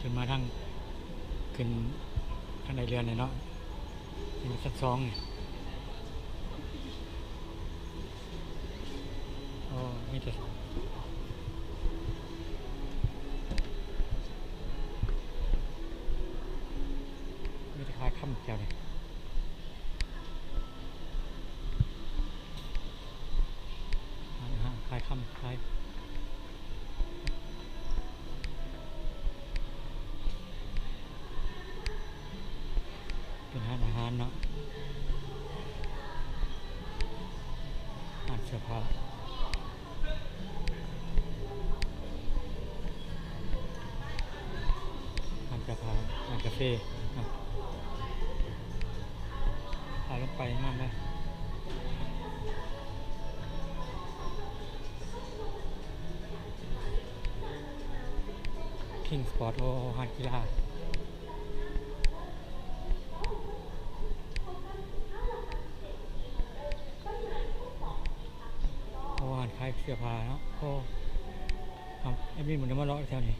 ขึ้นมาทั้งขึ้นข้างในเรือนเลยเนาะมีชั้น2เนี่ยโอ้มีแต่ขายค่ำแถวนี้ขายค่ำขายเป็นร้านอาหารเนาะร้านเสื้อผ้าร้านเสื้อผ้าร้านกาแฟพาลงไปมากเลยคิงสปอร์ตโอหานกีฬาโอหานขายเสื้อผ้าเนาะโอ้ครับไอ้มีมันจะมาเลาะแถวนี้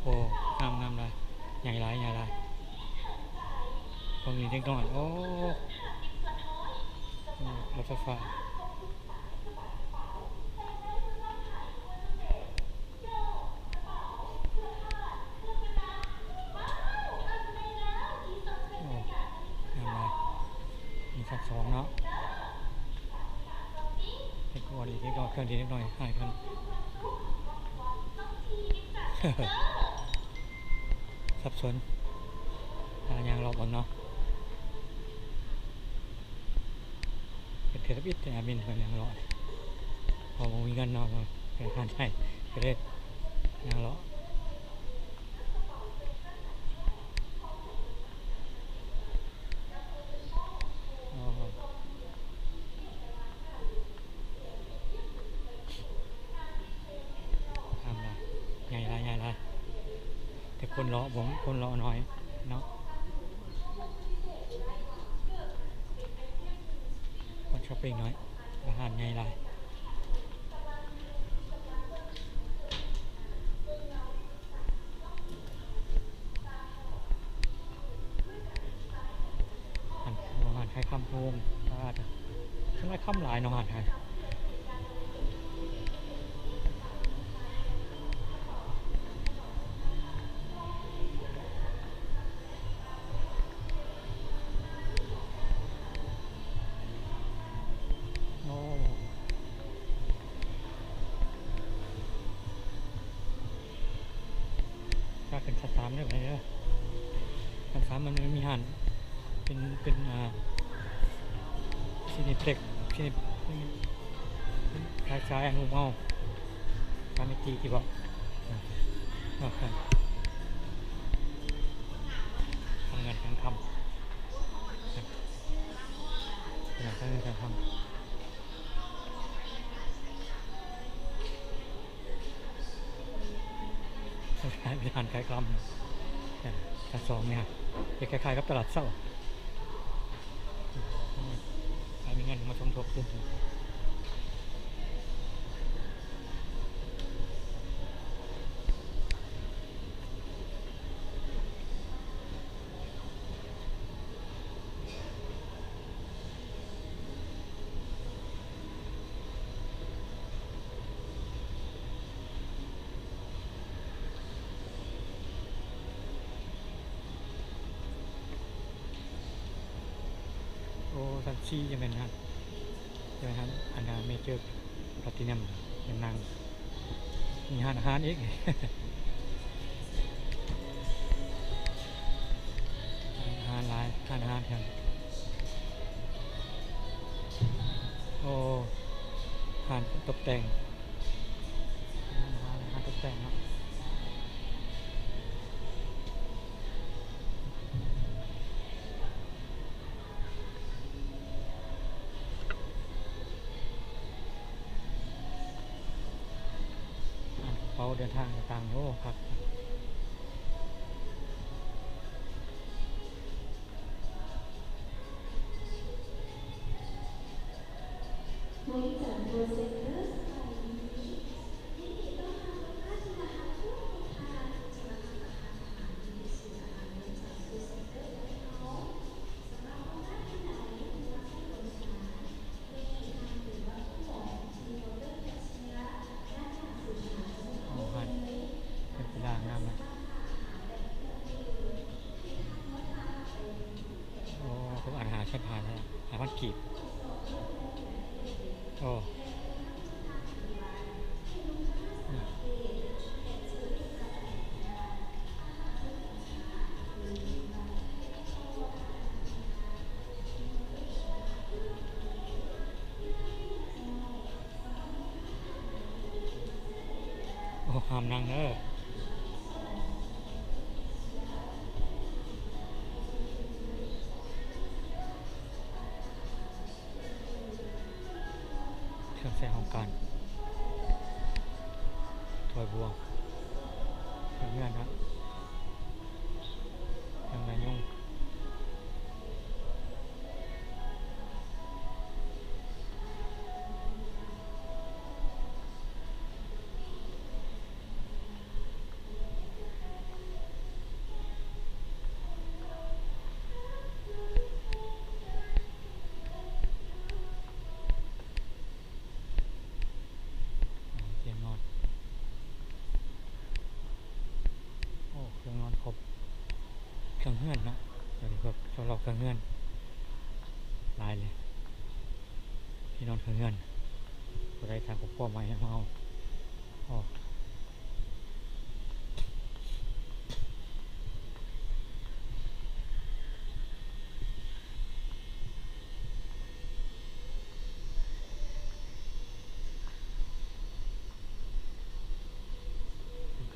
โอ้งามเลยใหญ่หลายตรงนี้เล็กน้อยโอ้รถไฟฟ้าโอ้งามเลยมีชั้น2เนาะเล็กน้อยเล็กน้อยเครื่องดีเล็กน้อยหายกัน สับสนยางรอบบังเนาะเป็นเทปอิดแต่บินเป็นยางรอพอมีเงินเนาะเป็นการใช้ก็ได้ยางรอทำไรใหญ่ไรแต่คนรอผมคนรอน้อยเนาะคนช้อปปิ้งน้อยอาหารใหญ่ไรอาหารไทยคำโฮมอาจจะช่วงแรกคำหลายเนาะอาหารไทยถ้าเป็นชั้น3ได้ไหมเนี่ยชั้น3มันมีหันเป็นซินิเพล็กซินิคล้ายๆอนุเมาการมิกี่บอกทำงานการทำเป็นงานการทำคล้ายๆเป็นงานขายกรรมชั้น2เนี่ยคล้ายๆกับตลาดเศร้ามีเงินมาสมทบทุนโอ้ทันซีจะเป็นนะใช่ไหมครับอันนั้นเมเจอร์แพลตินัมเป็นนางมีอาหารอีกอาหารลายอาหารกันโอ้อาหารตกแต่งอาหารตกแต่งเนาะเขาเดินทางต่างโอ้ครับ โอ้ฮันเป็นกีฬางามนะโอ้ผมอ่านหาชัดผ่านแล้ว1,000 กีบโอ้โอ้ห้ามนั่งเด้อเครื่องใช้ของการถอยบวงเครื่องเงื่อนครับเครื่องนายยุ่งเตียงนอนโอ้เครื่องนอนครบเครื่องเงื่อนนะเดี๋ยวนี้ก็สำหรับเครื่องเงื่อนลายเลยที่นอนเครื่องเงื่อนก็ได้ทางของพ่อมาให้เอาอ๋อ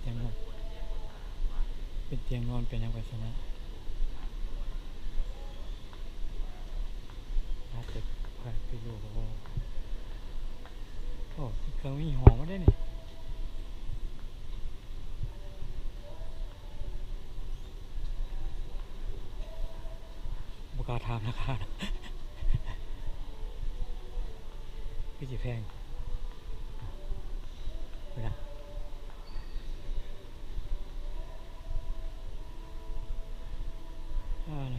เตียงนอนเป็นเตียงนอนเป็นยังไงสนะน่าจะไปดูโอ้โอ้เครื่องมีหอมมาได้นี่บุกล้าถามราคานะพี่จีแพงไปนะ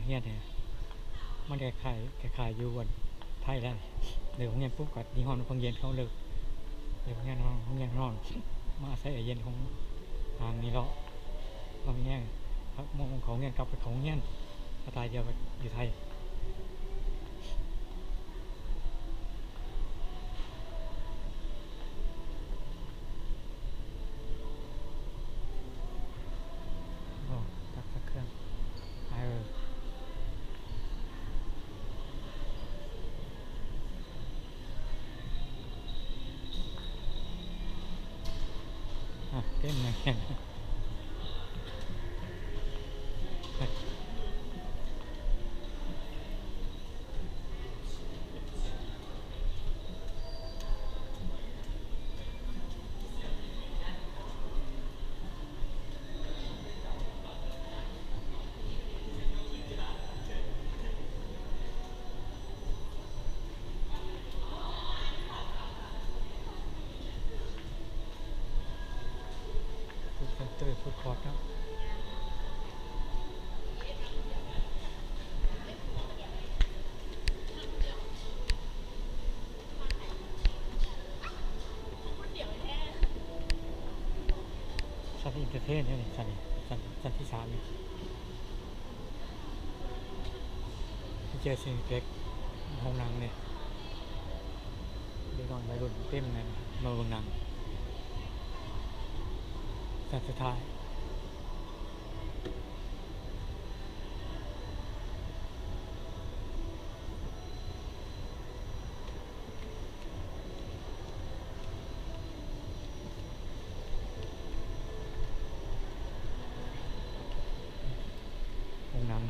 เฮียเนี่ยมันขายอยู่บนไทยแล้วเดี๋ยวของเย็นปุ๊บกัดยี่ห้อของเย็นเขาเลิกเดี๋ยวของเย็นนอนมาอาศัยไอเย็นของทางนี้เลาะของเงี้ยครับมองของเงี้ยกลับไปของเงี้ยสไตล์เดียวกับอยู่ไทยโอ้สักเครื่องเต็มเลยฟูดเซ็นเตอร์ฟูดคอร์ทครับสัตว์อินเตอร์เทนเนี่ยสัตว์ที่3เนี่ยที่เจอสิ่งเล็กห้องนังเนี่ยเด็กน้อยวัยรุ่นเต็มเลยมาเบิ่งหนังแต่สุดท้ายห้องนัง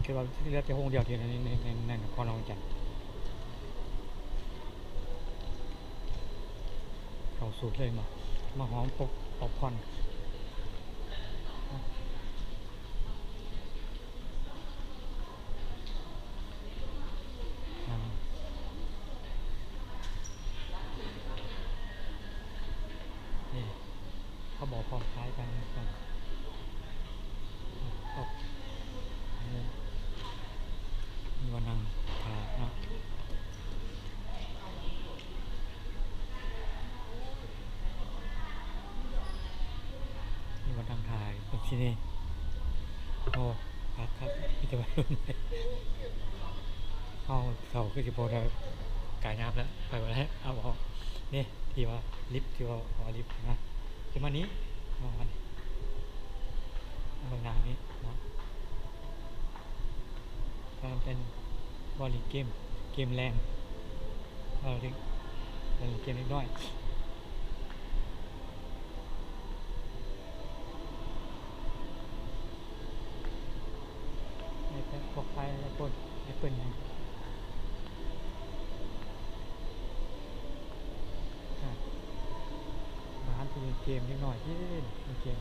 คือว่าที่เหลือแต่ห้องเดียวที่ในนครหลวงจันทร์เขาสูตรเลยมาหอมปกปอกควัน เขาบอกพร้อมคล้ายกันก่อนตกมีวันนั่งขาเนาะมีวันนั่งถ่ายเป็นที่นี่โอ้ครับมีแต่วัยรุ่นเอาเสาขึ้นสิโพธิ์กายน้ำแล้วไปหมดแล้วเอาออกนี่ที่ว่าลิฟต์ที่ว่าลิฟต์นะคือมานี้มาวันนี้บางนางนี้เนาะถ้าเป็นบอลลีเกมแรงเราเล่นเกมเล็กน้อยในแพ็คพวกไฟแล้วปนแอปเปิลร้านที่เล่นเกมเล็กน้อยที่เล่นเกม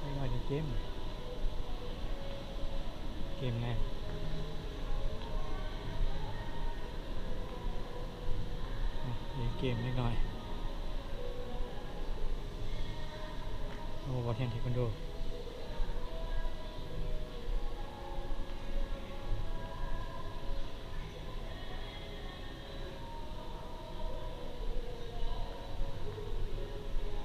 เล็กน้อยในเกมแรงเล่นเกมเล็กน้อยโอ้บอลแทนเทควันโด